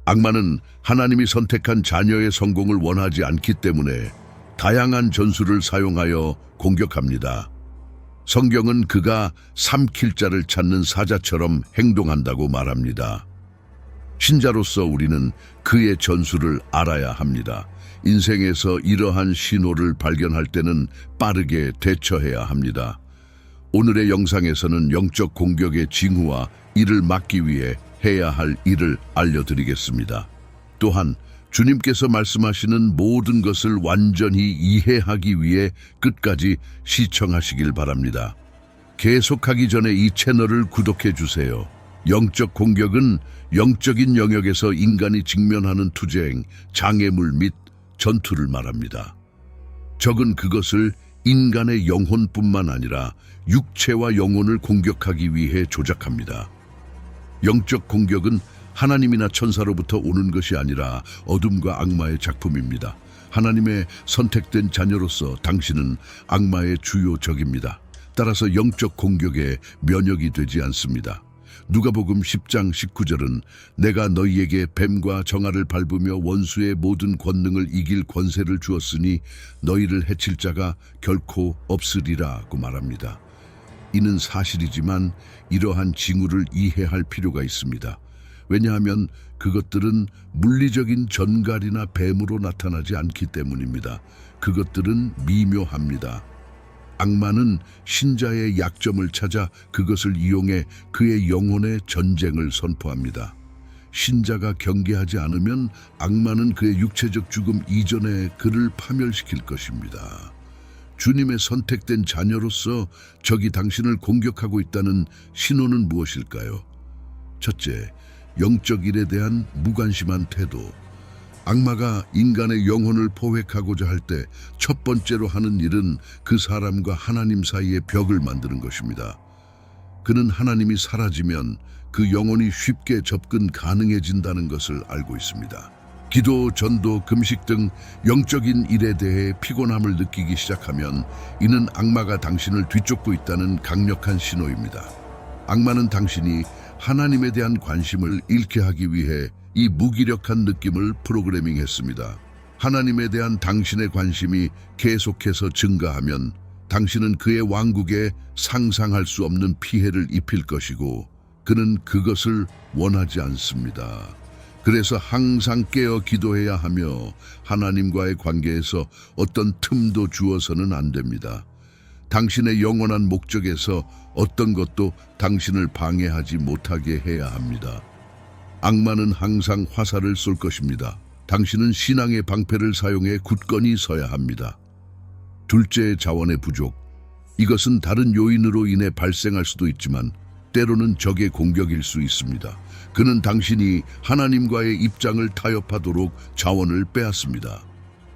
악마는 하나님이 선택한 자녀의 성공을 원하지 않기 때문에 다양한 전술을 사용하여 공격합니다. 성경은 그가 삼킬 자를 찾는 사자처럼 행동한다고 말합니다. 신자로서 우리는 그의 전술을 알아야 합니다. 인생에서 이러한 신호를 발견할 때는 빠르게 대처해야 합니다. 오늘의 영상에서는 영적 공격의 징후와 이를 막기 위해 해야 할 일을 알려드리겠습니다. 또한 주님께서 말씀하시는 모든 것을 완전히 이해하기 위해 끝까지 시청하시길 바랍니다. 계속하기 전에 이 채널을 구독해 주세요. 영적 공격은 영적인 영역에서 인간이 직면하는 투쟁, 장애물 및 전투를 말합니다. 적은 그것을 인간의 영혼뿐만 아니라 육체와 영혼을 공격하기 위해 조작합니다. 영적 공격은 하나님이나 천사로부터 오는 것이 아니라 어둠과 악마의 작품입니다. 하나님의 선택된 자녀로서 당신은 악마의 주요 적입니다. 따라서 영적 공격에 면역이 되지 않습니다. 누가복음 10장 19절은 내가 너희에게 뱀과 정아를 밟으며 원수의 모든 권능을 이길 권세를 주었으니 너희를 해칠 자가 결코 없으리라고 말합니다. 이는 사실이지만 이러한 징후를 이해할 필요가 있습니다. 왜냐하면 그것들은 물리적인 전갈이나 뱀으로 나타나지 않기 때문입니다. 그것들은 미묘합니다. 악마는 신자의 약점을 찾아 그것을 이용해 그의 영혼의 전쟁을 선포합니다. 신자가 경계하지 않으면 악마는 그의 육체적 죽음 이전에 그를 파멸시킬 것입니다. 주님의 선택된 자녀로서 적이 당신을 공격하고 있다는 신호는 무엇일까요? 첫째, 영적 일에 대한 무관심한 태도. 악마가 인간의 영혼을 포획하고자 할 때 첫 번째로 하는 일은 그 사람과 하나님 사이에 벽을 만드는 것입니다. 그는 하나님이 사라지면 그 영혼이 쉽게 접근 가능해진다는 것을 알고 있습니다. 기도, 전도, 금식 등 영적인 일에 대해 피곤함을 느끼기 시작하면 이는 악마가 당신을 뒤쫓고 있다는 강력한 신호입니다. 악마는 당신이 하나님에 대한 관심을 잃게 하기 위해 이 무기력한 느낌을 프로그래밍했습니다. 하나님에 대한 당신의 관심이 계속해서 증가하면 당신은 그의 왕국에 상상할 수 없는 피해를 입힐 것이고 그는 그것을 원하지 않습니다. 그래서 항상 깨어 기도해야 하며 하나님과의 관계에서 어떤 틈도 주어서는 안 됩니다. 당신의 영원한 목적에서 어떤 것도 당신을 방해하지 못하게 해야 합니다. 악마는 항상 화살을 쏠 것입니다. 당신은 신앙의 방패를 사용해 굳건히 서야 합니다. 둘째, 자원의 부족. 이것은 다른 요인으로 인해 발생할 수도 있지만 때로는 적의 공격일 수 있습니다. 그는 당신이 하나님과의 입장을 타협하도록 자원을 빼앗습니다.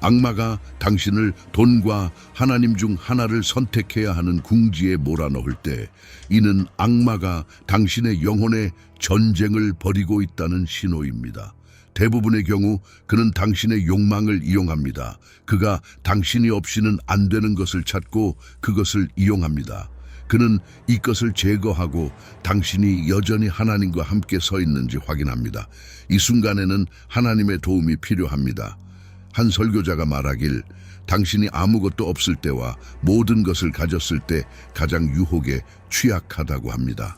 악마가 당신을 돈과 하나님 중 하나를 선택해야 하는 궁지에 몰아넣을 때 이는 악마가 당신의 영혼의 전쟁을 벌이고 있다는 신호입니다. 대부분의 경우 그는 당신의 욕망을 이용합니다. 그가 당신이 없이는 안 되는 것을 찾고 그것을 이용합니다. 그는 이것을 제거하고 당신이 여전히 하나님과 함께 서 있는지 확인합니다. 이 순간에는 하나님의 도움이 필요합니다. 한 설교자가 말하길 당신이 아무것도 없을 때와 모든 것을 가졌을 때 가장 유혹에 취약하다고 합니다.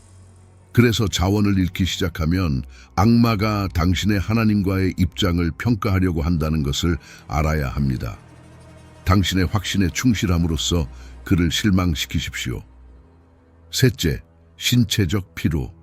그래서 자원을 잃기 시작하면 악마가 당신의 하나님과의 입장을 평가하려고 한다는 것을 알아야 합니다. 당신의 확신에 충실함으로써 그를 실망시키십시오. 셋째, 신체적 피로.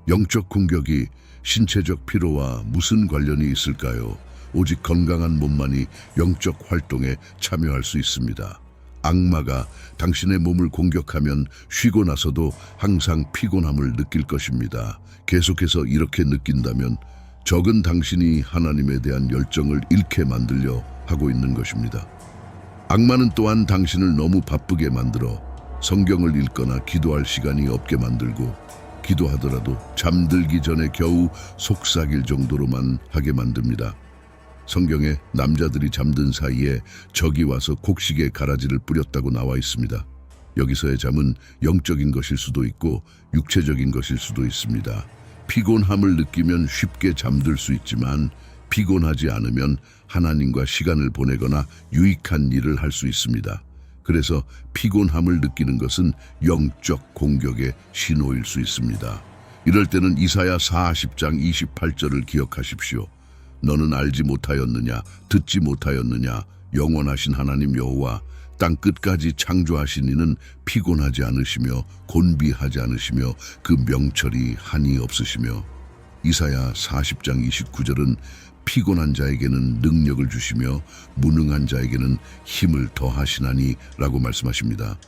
영적 공격이 신체적 피로와 무슨 관련이 있을까요? 오직 건강한 몸만이 영적 활동에 참여할 수 있습니다. 악마가 당신의 몸을 공격하면 쉬고 나서도 항상 피곤함을 느낄 것입니다. 계속해서 이렇게 느낀다면 적은 당신이 하나님에 대한 열정을 잃게 만들려 하고 있는 것입니다. 악마는 또한 당신을 너무 바쁘게 만들어 성경을 읽거나 기도할 시간이 없게 만들고 기도하더라도 잠들기 전에 겨우 속삭일 정도로만 하게 만듭니다. 성경에 남자들이 잠든 사이에 적이 와서 곡식에 가라지를 뿌렸다고 나와 있습니다. 여기서의 잠은 영적인 것일 수도 있고 육체적인 것일 수도 있습니다. 피곤함을 느끼면 쉽게 잠들 수 있지만 피곤하지 않으면 하나님과 시간을 보내거나 유익한 일을 할 수 있습니다. 그래서 피곤함을 느끼는 것은 영적 공격의 신호일 수 있습니다. 이럴 때는 이사야 40장 28절을 기억하십시오. 너는 알지 못하였느냐, 듣지 못하였느냐, 영원하신 하나님 여호와 땅 끝까지 창조하신 이는 피곤하지 않으시며 곤비하지 않으시며 그 명철이 한이 없으시며. 이사야 40장 29절은 피곤한 자에게는 능력을 주시며 무능한 자에게는 힘을 더하시나니 라고 말씀하십니다.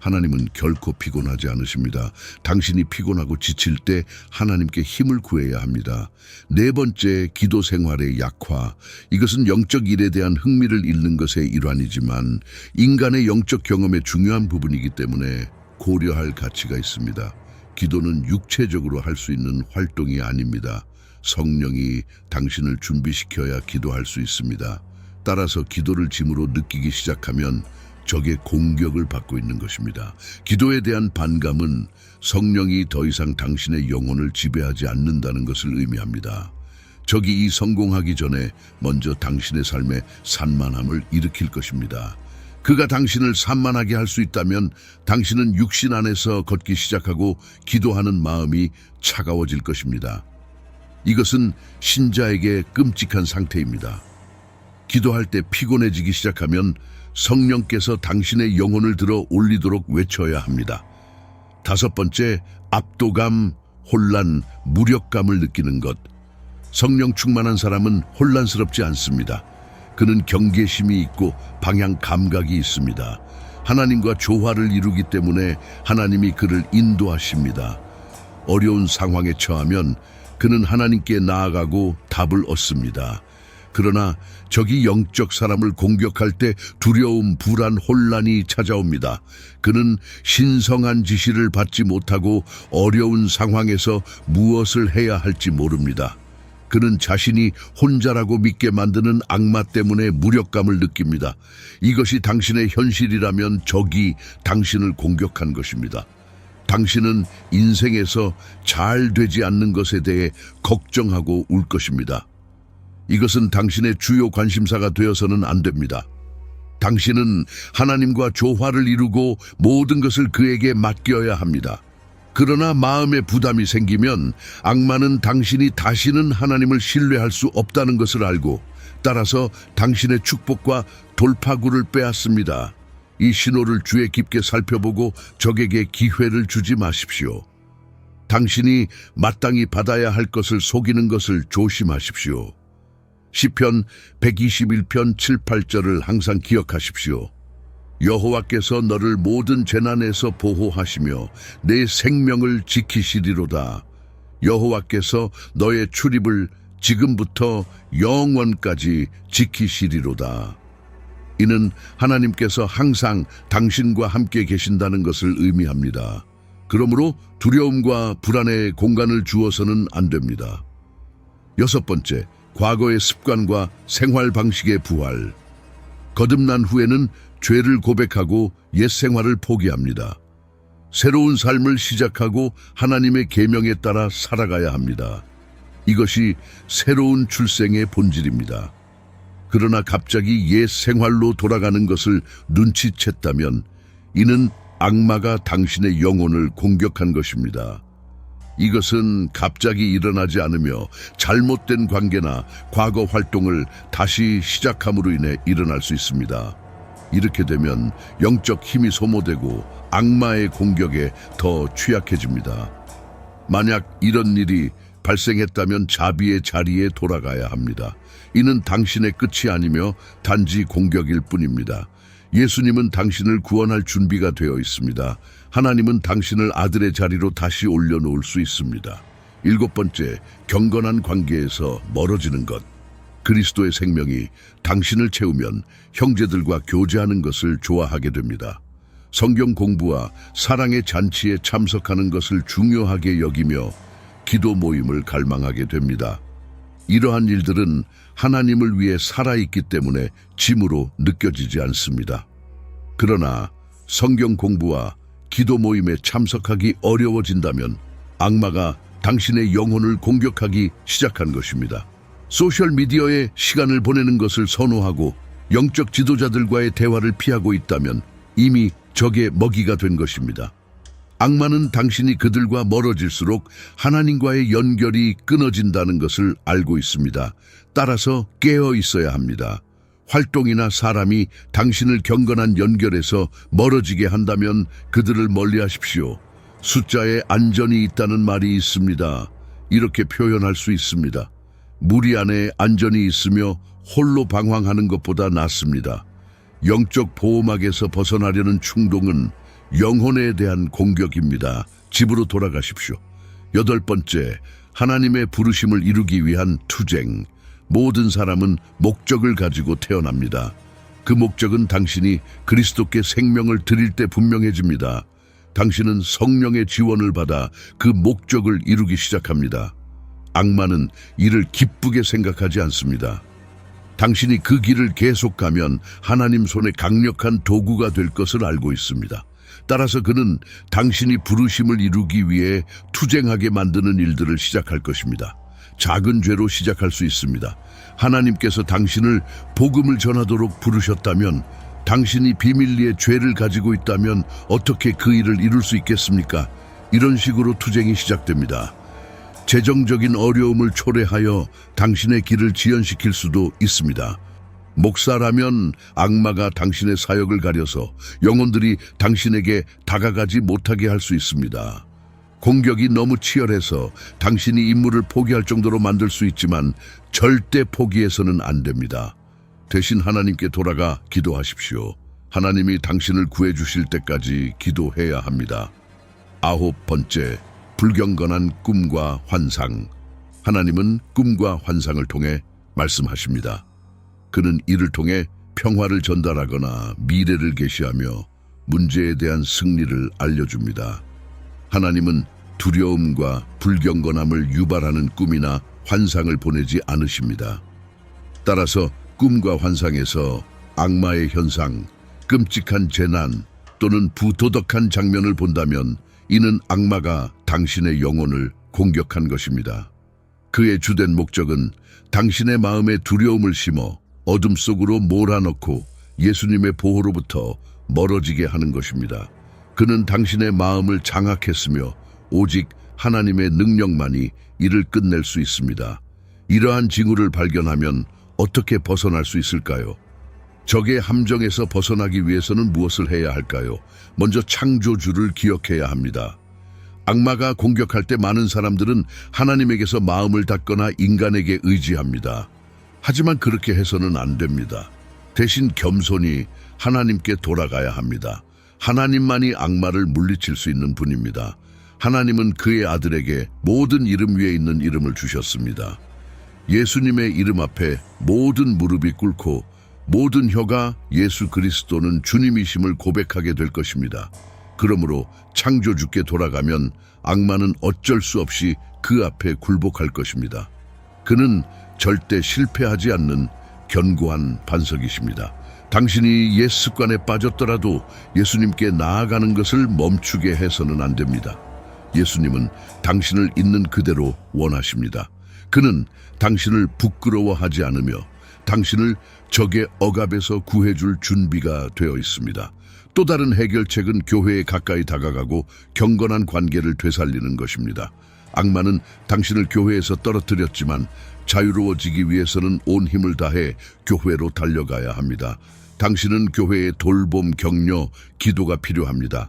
하나님은 결코 피곤하지 않으십니다. 당신이 피곤하고 지칠 때 하나님께 힘을 구해야 합니다. 네 번째, 기도 생활의 약화. 이것은 영적 일에 대한 흥미를 잃는 것의 일환이지만 인간의 영적 경험의 중요한 부분이기 때문에 고려할 가치가 있습니다. 기도는 육체적으로 할 수 있는 활동이 아닙니다. 성령이 당신을 준비시켜야 기도할 수 있습니다. 따라서 기도를 짐으로 느끼기 시작하면 적의 공격을 받고 있는 것입니다. 기도에 대한 반감은 성령이 더 이상 당신의 영혼을 지배하지 않는다는 것을 의미합니다. 적이 이 성공하기 전에 먼저 당신의 삶에 산만함을 일으킬 것입니다. 그가 당신을 산만하게 할 수 있다면 당신은 육신 안에서 걷기 시작하고 기도하는 마음이 차가워질 것입니다. 이것은 신자에게 끔찍한 상태입니다. 기도할 때 피곤해지기 시작하면 성령께서 당신의 영혼을 들어 올리도록 외쳐야 합니다. 다섯 번째, 압도감, 혼란, 무력감을 느끼는 것. 성령 충만한 사람은 혼란스럽지 않습니다. 그는 경계심이 있고 방향 감각이 있습니다. 하나님과 조화를 이루기 때문에 하나님이 그를 인도하십니다. 어려운 상황에 처하면 그는 하나님께 나아가고 답을 얻습니다. 그러나 적이 영적 사람을 공격할 때 두려움, 불안, 혼란이 찾아옵니다. 그는 신성한 지시를 받지 못하고 어려운 상황에서 무엇을 해야 할지 모릅니다. 그는 자신이 혼자라고 믿게 만드는 악마 때문에 무력감을 느낍니다. 이것이 당신의 현실이라면 적이 당신을 공격한 것입니다. 당신은 인생에서 잘 되지 않는 것에 대해 걱정하고 울 것입니다. 이것은 당신의 주요 관심사가 되어서는 안 됩니다. 당신은 하나님과 조화를 이루고 모든 것을 그에게 맡겨야 합니다. 그러나 마음에 부담이 생기면 악마는 당신이 다시는 하나님을 신뢰할 수 없다는 것을 알고 따라서 당신의 축복과 돌파구를 빼앗습니다. 이 신호를 주의 깊게 살펴보고 적에게 기회를 주지 마십시오. 당신이 마땅히 받아야 할 것을 속이는 것을 조심하십시오. 시편 121편 7, 8절을 항상 기억하십시오. 여호와께서 너를 모든 재난에서 보호하시며 내 생명을 지키시리로다. 여호와께서 너의 출입을 지금부터 영원까지 지키시리로다. 이는 하나님께서 항상 당신과 함께 계신다는 것을 의미합니다. 그러므로 두려움과 불안에 공간을 주어서는 안 됩니다. 여섯 번째, 과거의 습관과 생활 방식의 부활. 거듭난 후에는 죄를 고백하고 옛 생활을 포기합니다. 새로운 삶을 시작하고 하나님의 계명에 따라 살아가야 합니다. 이것이 새로운 출생의 본질입니다. 그러나 갑자기 옛 생활로 돌아가는 것을 눈치챘다면 이는 악마가 당신의 영혼을 공격한 것입니다. 이것은 갑자기 일어나지 않으며 잘못된 관계나 과거 활동을 다시 시작함으로 인해 일어날 수 있습니다. 이렇게 되면 영적 힘이 소모되고 악마의 공격에 더 취약해집니다. 만약 이런 일이 발생했다면 자비의 자리에 돌아가야 합니다. 이는 당신의 끝이 아니며 단지 공격일 뿐입니다. 예수님은 당신을 구원할 준비가 되어 있습니다. 하나님은 당신을 아들의 자리로 다시 올려놓을 수 있습니다. 일곱 번째, 경건한 관계에서 멀어지는 것. 그리스도의 생명이 당신을 채우면 형제들과 교제하는 것을 좋아하게 됩니다. 성경 공부와 사랑의 잔치에 참석하는 것을 중요하게 여기며 기도 모임을 갈망하게 됩니다. 이러한 일들은 하나님을 위해 살아있기 때문에 짐으로 느껴지지 않습니다. 그러나 성경 공부와 기도 모임에 참석하기 어려워진다면 악마가 당신의 영혼을 공격하기 시작한 것입니다. 소셜미디어에 시간을 보내는 것을 선호하고 영적 지도자들과의 대화를 피하고 있다면 이미 적의 먹이가 된 것입니다. 악마는 당신이 그들과 멀어질수록 하나님과의 연결이 끊어진다는 것을 알고 있습니다. 따라서 깨어 있어야 합니다. 활동이나 사람이 당신을 경건한 연결에서 멀어지게 한다면 그들을 멀리하십시오. 숫자에 안전이 있다는 말이 있습니다. 이렇게 표현할 수 있습니다. 무리 안에 안전이 있으며 홀로 방황하는 것보다 낫습니다. 영적 보호막에서 벗어나려는 충동은 영혼에 대한 공격입니다. 집으로 돌아가십시오. 8번째, 하나님의 부르심을 이루기 위한 투쟁. 모든 사람은 목적을 가지고 태어납니다. 그 목적은 당신이 그리스도께 생명을 드릴 때 분명해집니다. 당신은 성령의 지원을 받아 그 목적을 이루기 시작합니다. 악마는 이를 기쁘게 생각하지 않습니다. 당신이 그 길을 계속 가면 하나님 손에 강력한 도구가 될 것을 알고 있습니다. 따라서 그는 당신이 부르심을 이루기 위해 투쟁하게 만드는 일들을 시작할 것입니다. 작은 죄로 시작할 수 있습니다. 하나님께서 당신을 복음을 전하도록 부르셨다면, 당신이 비밀리에 죄를 가지고 있다면 어떻게 그 일을 이룰 수 있겠습니까? 이런 식으로 투쟁이 시작됩니다. 재정적인 어려움을 초래하여 당신의 길을 지연시킬 수도 있습니다. 목사라면 악마가 당신의 사역을 가려서 영혼들이 당신에게 다가가지 못하게 할 수 있습니다. 공격이 너무 치열해서 당신이 임무를 포기할 정도로 만들 수 있지만 절대 포기해서는 안 됩니다. 대신 하나님께 돌아가 기도하십시오. 하나님이 당신을 구해주실 때까지 기도해야 합니다. 9번째, 불경건한 꿈과 환상. 하나님은 꿈과 환상을 통해 말씀하십니다. 그는 이를 통해 평화를 전달하거나 미래를 계시하며 문제에 대한 승리를 알려줍니다. 하나님은 두려움과 불경건함을 유발하는 꿈이나 환상을 보내지 않으십니다. 따라서 꿈과 환상에서 악마의 현상, 끔찍한 재난 또는 부도덕한 장면을 본다면 이는 악마가 당신의 영혼을 공격한 것입니다. 그의 주된 목적은 당신의 마음에 두려움을 심어 어둠 속으로 몰아넣고 예수님의 보호로부터 멀어지게 하는 것입니다. 그는 당신의 마음을 장악했으며 오직 하나님의 능력만이 이를 끝낼 수 있습니다. 이러한 징후를 발견하면 어떻게 벗어날 수 있을까요? 적의 함정에서 벗어나기 위해서는 무엇을 해야 할까요? 먼저 창조주를 기억해야 합니다. 악마가 공격할 때 많은 사람들은 하나님에게서 마음을 닫거나 인간에게 의지합니다. 하지만 그렇게 해서는 안 됩니다. 대신 겸손히 하나님께 돌아가야 합니다. 하나님만이 악마를 물리칠 수 있는 분입니다. 하나님은 그의 아들에게 모든 이름 위에 있는 이름을 주셨습니다. 예수님의 이름 앞에 모든 무릎이 꿇고 모든 혀가 예수 그리스도는 주님이심을 고백하게 될 것입니다. 그러므로 창조주께 돌아가면 악마는 어쩔 수 없이 그 앞에 굴복할 것입니다. 그는 절대 실패하지 않는 견고한 반석이십니다. 당신이 옛 습관에 빠졌더라도 예수님께 나아가는 것을 멈추게 해서는 안 됩니다. 예수님은 당신을 있는 그대로 원하십니다. 그는 당신을 부끄러워하지 않으며 당신을 적의 억압에서 구해줄 준비가 되어 있습니다. 또 다른 해결책은 교회에 가까이 다가가고 경건한 관계를 되살리는 것입니다. 악마는 당신을 교회에서 떨어뜨렸지만 자유로워지기 위해서는 온 힘을 다해 교회로 달려가야 합니다. 당신은 교회의 돌봄, 격려, 기도가 필요합니다.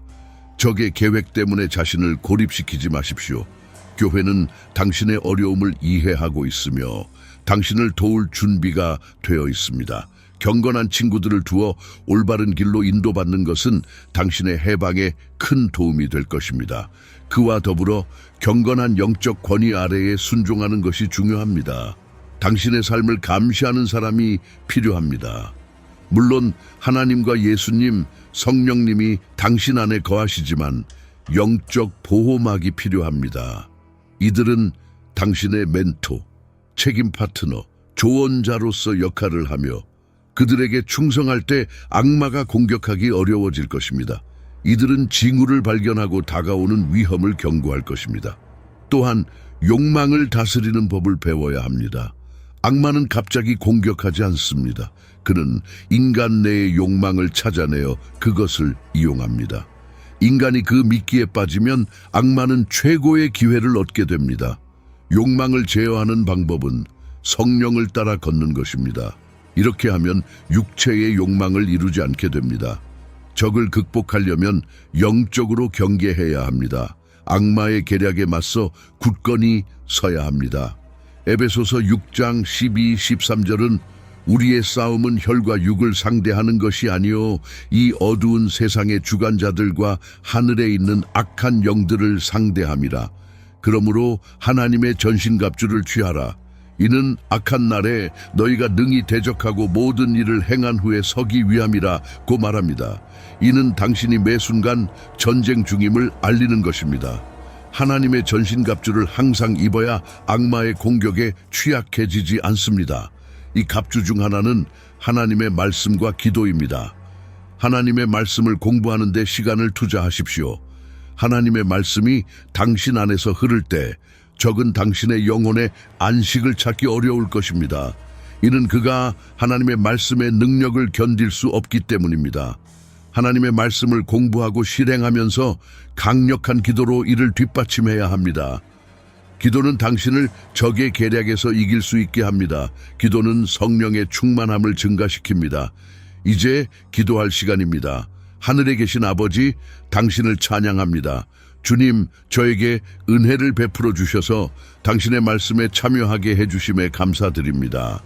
적의 계획 때문에 자신을 고립시키지 마십시오. 교회는 당신의 어려움을 이해하고 있으며 당신을 도울 준비가 되어 있습니다. 경건한 친구들을 두어 올바른 길로 인도받는 것은 당신의 해방에 큰 도움이 될 것입니다. 그와 더불어 경건한 영적 권위 아래에 순종하는 것이 중요합니다. 당신의 삶을 감시하는 사람이 필요합니다. 물론 하나님과 예수님, 성령님이 당신 안에 거하시지만 영적 보호막이 필요합니다. 이들은 당신의 멘토, 책임 파트너, 조언자로서 역할을 하며 그들에게 충성할 때 악마가 공격하기 어려워질 것입니다. 이들은 징후를 발견하고 다가오는 위험을 경고할 것입니다. 또한 욕망을 다스리는 법을 배워야 합니다. 악마는 갑자기 공격하지 않습니다. 그는 인간 내의 욕망을 찾아내어 그것을 이용합니다. 인간이 그 미끼에 빠지면 악마는 최고의 기회를 얻게 됩니다. 욕망을 제어하는 방법은 성령을 따라 걷는 것입니다. 이렇게 하면 육체의 욕망을 이루지 않게 됩니다. 적을 극복하려면 영적으로 경계해야 합니다. 악마의 계략에 맞서 굳건히 서야 합니다. 에베소서 6장 12, 13절은 우리의 싸움은 혈과 육을 상대하는 것이 아니요 이 어두운 세상의 주관자들과 하늘에 있는 악한 영들을 상대함이라. 그러므로 하나님의 전신갑주를 취하라. 이는 악한 날에 너희가 능히 대적하고 모든 일을 행한 후에 서기 위함이라고 말합니다. 이는 당신이 매 순간 전쟁 중임을 알리는 것입니다. 하나님의 전신갑주를 항상 입어야 악마의 공격에 취약해지지 않습니다. 이 갑주 중 하나는 하나님의 말씀과 기도입니다. 하나님의 말씀을 공부하는 데 시간을 투자하십시오. 하나님의 말씀이 당신 안에서 흐를 때 적은 당신의 영혼에 안식을 찾기 어려울 것입니다. 이는 그가 하나님의 말씀의 능력을 견딜 수 없기 때문입니다. 하나님의 말씀을 공부하고 실행하면서 강력한 기도로 이를 뒷받침해야 합니다. 기도는 당신을 적의 계략에서 이길 수 있게 합니다. 기도는 성령의 충만함을 증가시킵니다. 이제 기도할 시간입니다. 하늘에 계신 아버지, 당신을 찬양합니다. 주님, 저에게 은혜를 베풀어 주셔서 당신의 말씀에 참여하게 해주심에 감사드립니다.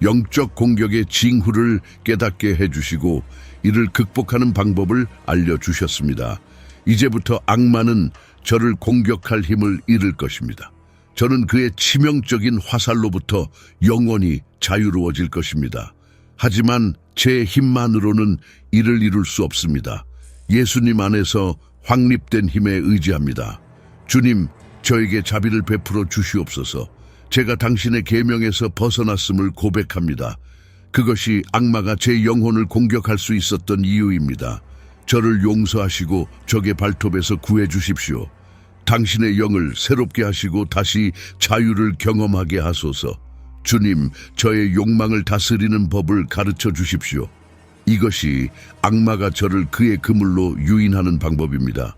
영적 공격의 징후를 깨닫게 해주시고 이를 극복하는 방법을 알려주셨습니다. 이제부터 악마는 저를 공격할 힘을 잃을 것입니다. 저는 그의 치명적인 화살로부터 영원히 자유로워질 것입니다. 하지만 제 힘만으로는 이를 이룰 수 없습니다. 예수님 안에서 확립된 힘에 의지합니다. 주님, 저에게 자비를 베풀어 주시옵소서. 제가 당신의 계명에서 벗어났음을 고백합니다. 그것이 악마가 제 영혼을 공격할 수 있었던 이유입니다. 저를 용서하시고 적의 발톱에서 구해 주십시오. 당신의 영을 새롭게 하시고 다시 자유를 경험하게 하소서. 주님, 저의 욕망을 다스리는 법을 가르쳐 주십시오. 이것이 악마가 저를 그의 그물로 유인하는 방법입니다.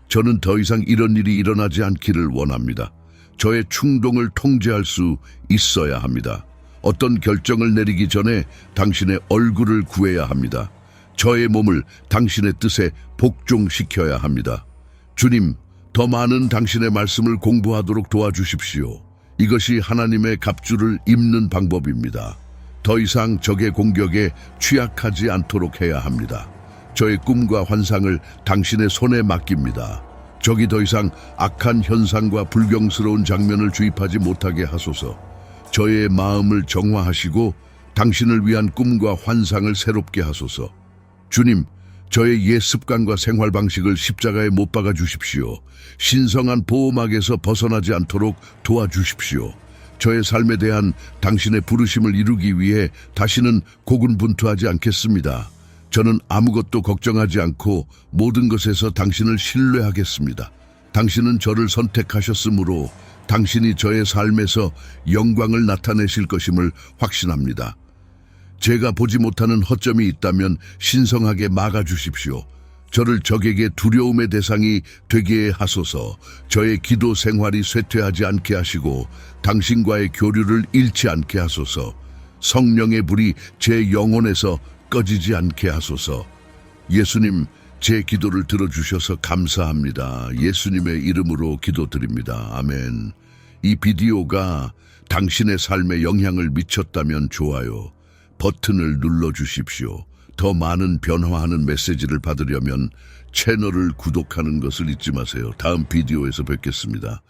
저는 더 이상 이런 일이 일어나지 않기를 원합니다. 저의 충동을 통제할 수 있어야 합니다. 어떤 결정을 내리기 전에 당신의 얼굴을 구해야 합니다. 저의 몸을 당신의 뜻에 복종시켜야 합니다. 주님, 더 많은 당신의 말씀을 공부하도록 도와주십시오. 이것이 하나님의 갑주를 입는 방법입니다. 더 이상 적의 공격에 취약하지 않도록 해야 합니다. 저의 꿈과 환상을 당신의 손에 맡깁니다. 적이 더 이상 악한 현상과 불경스러운 장면을 주입하지 못하게 하소서. 저의 마음을 정화하시고 당신을 위한 꿈과 환상을 새롭게 하소서. 주님, 저의 옛 습관과 생활 방식을 십자가에 못 박아 주십시오. 신성한 보호막에서 벗어나지 않도록 도와주십시오. 저의 삶에 대한 당신의 부르심을 이루기 위해 다시는 고군분투하지 않겠습니다. 저는 아무것도 걱정하지 않고 모든 것에서 당신을 신뢰하겠습니다. 당신은 저를 선택하셨으므로 당신이 저의 삶에서 영광을 나타내실 것임을 확신합니다. 제가 보지 못하는 허점이 있다면 신성하게 막아주십시오. 저를 적에게 두려움의 대상이 되게 하소서. 저의 기도 생활이 쇠퇴하지 않게 하시고 당신과의 교류를 잃지 않게 하소서. 성령의 불이 제 영혼에서 꺼지지 않게 하소서. 예수님, 제 기도를 들어주셔서 감사합니다. 예수님의 이름으로 기도드립니다. 아멘. 이 비디오가 당신의 삶에 영향을 미쳤다면 좋아요 버튼을 눌러주십시오. 더 많은 변화하는 메시지를 받으려면 채널을 구독하는 것을 잊지 마세요. 다음 비디오에서 뵙겠습니다.